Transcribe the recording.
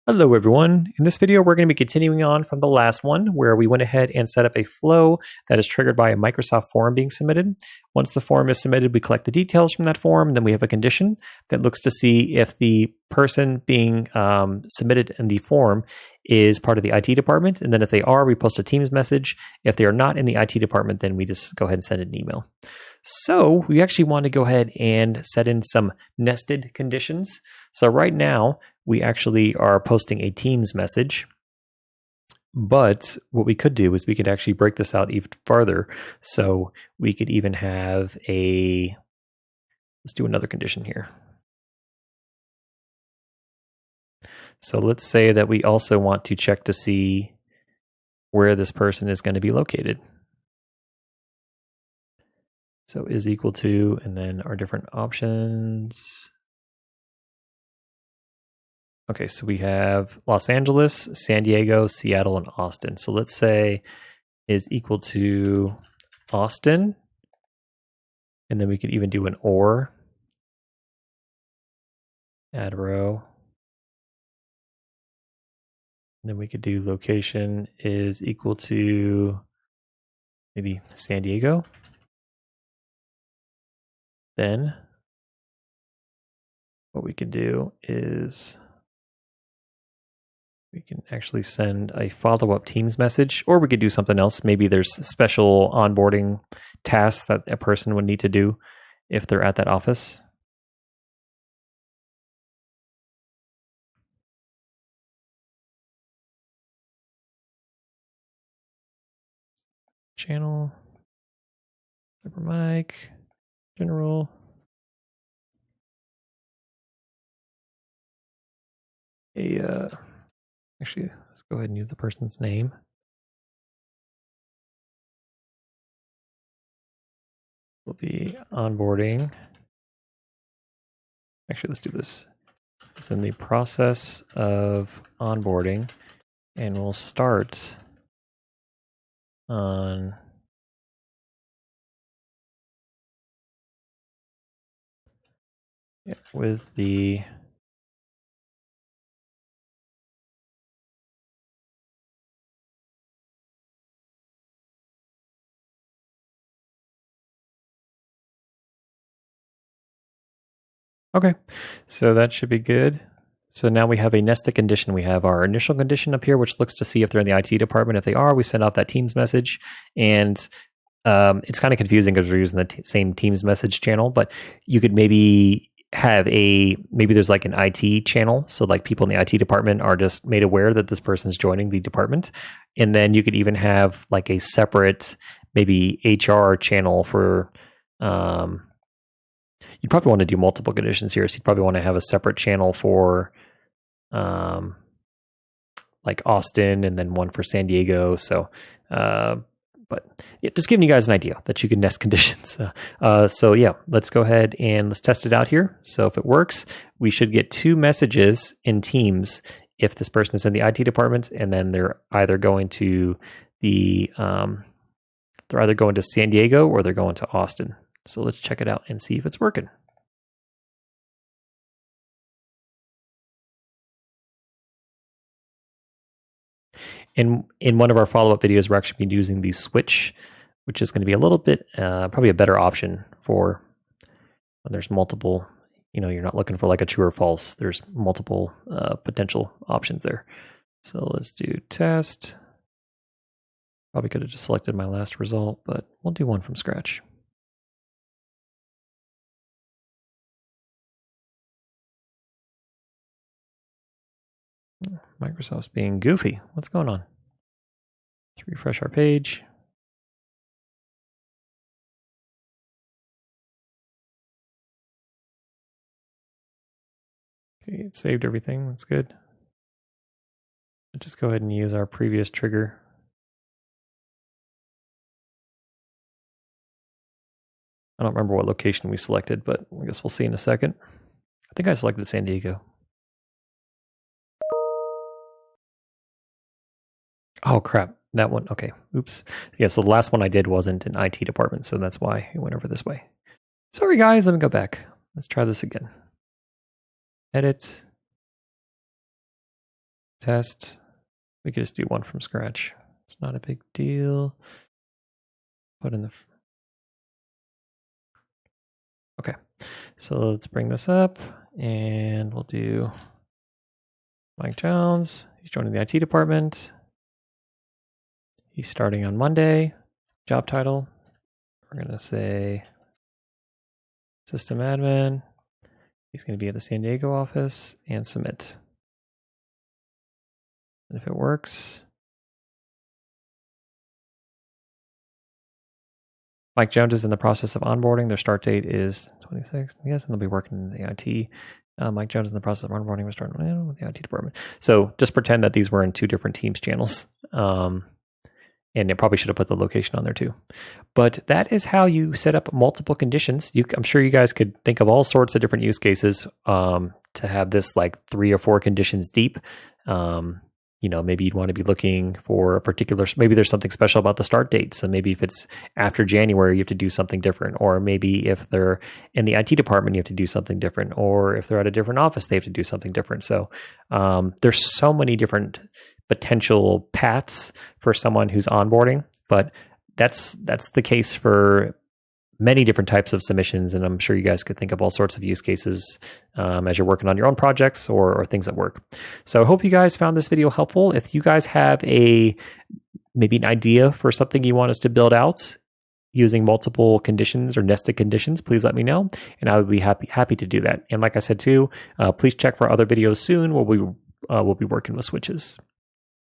Hello everyone. In this video, we're going to be continuing on from the last one where we went ahead and set up a flow that is triggered by a Microsoft form being submitted. Once the form is submitted, we collect the details from that form, and then we have a condition that looks to see if the person being submitted in the form is part of the IT department. And then if they are, we post a Teams message. If they are not in the IT department, then we just go ahead and send an email. So we actually want to go ahead and set in some nested conditions. So right now, we actually are posting a Teams message. But what we could do is we could actually break this out even further. So we could even have let's do another condition here. So let's say that we also want to check to see where this person is going to be located. So is equal to, and then our different options. Okay, so we have Los Angeles, San Diego, Seattle, and Austin. So let's say is equal to Austin. And then we could even do an or. Add a row. And then we could do location is equal to maybe San Diego. Then what we can do is we can actually send a follow-up Teams message, or we could do something else. Maybe there's special onboarding tasks that a person would need to do if they're at that office. Channel, super mic, general. Actually, let's go ahead and use the person's name. Will be onboarding. Actually, let's do this. It's in the process of onboarding, and we'll start on with the okay, so that should be good. So now we have a nested condition. We have our initial condition up here, which looks to see if they're in the IT department. If they are, we send out that Teams message. And it's kind of confusing because we're using the same Teams message channel, but you could maybe have maybe there's like an IT channel. So like people in the IT department are just made aware that this person's joining the department. And then you could even have like a separate maybe HR channel for, you'd probably want to do multiple conditions here. So you'd probably want to have a separate channel for like Austin and then one for San Diego. So, but yeah, just giving you guys an idea that you can nest conditions. So yeah, let's go ahead and let's test it out here. So if it works, we should get 2 messages in Teams if this person is in the IT department, and then they're either going to San Diego or they're going to Austin. So let's check it out and see if it's working. In one of our follow-up videos, we're actually using the switch, which is going to be a little bit, probably a better option for when there's multiple, you're not looking for like a true or false. There's multiple potential options there. So let's do test. Probably could have just selected my last result, but we'll do one from scratch. Microsoft's being goofy. What's going on? Let's refresh our page. Okay, it saved everything. That's good. Let's just go ahead and use our previous trigger. I don't remember what location we selected, but I guess we'll see in a second. I think I selected San Diego. Oh, crap. That one. Okay. Oops. Yeah, so the last one I did wasn't an IT department, so that's why it went over this way. Sorry, guys. Let me go back. Let's try this again. Edit. test. We could just do one from scratch. It's not a big deal. Put in the... Okay, so let's bring this up and we'll do Mike Jones. He's joining the IT department. He's starting on Monday. Job title, we're going to say system admin. He's going to be at the San Diego office and submit. And if it works, Mike Jones is in the process of onboarding. Their start date is 26th, yes, and they'll be working in the IT. Mike Jones is in the process of onboarding. We're starting with the IT department. So just pretend that these were in two different Teams channels. And it probably should have put the location on there too. But that is how you set up multiple conditions. I'm sure you guys could think of all sorts of different use cases to have this like 3 or 4 conditions deep. Maybe you'd want to be looking for a particular, maybe there's something special about the start date. So maybe if it's after January, you have to do something different. Or maybe if they're in the IT department, you have to do something different. Or if they're at a different office, they have to do something different. So there's so many different potential paths for someone who's onboarding, but that's the case for many different types of submissions, and I'm sure you guys could think of all sorts of use cases as you're working on your own projects or things at work. So I hope you guys found this video helpful. If you guys have maybe an idea for something you want us to build out using multiple conditions or nested conditions, please let me know, and I would be happy to do that. And like I said too, please check for other videos soon where we'll be working with switches.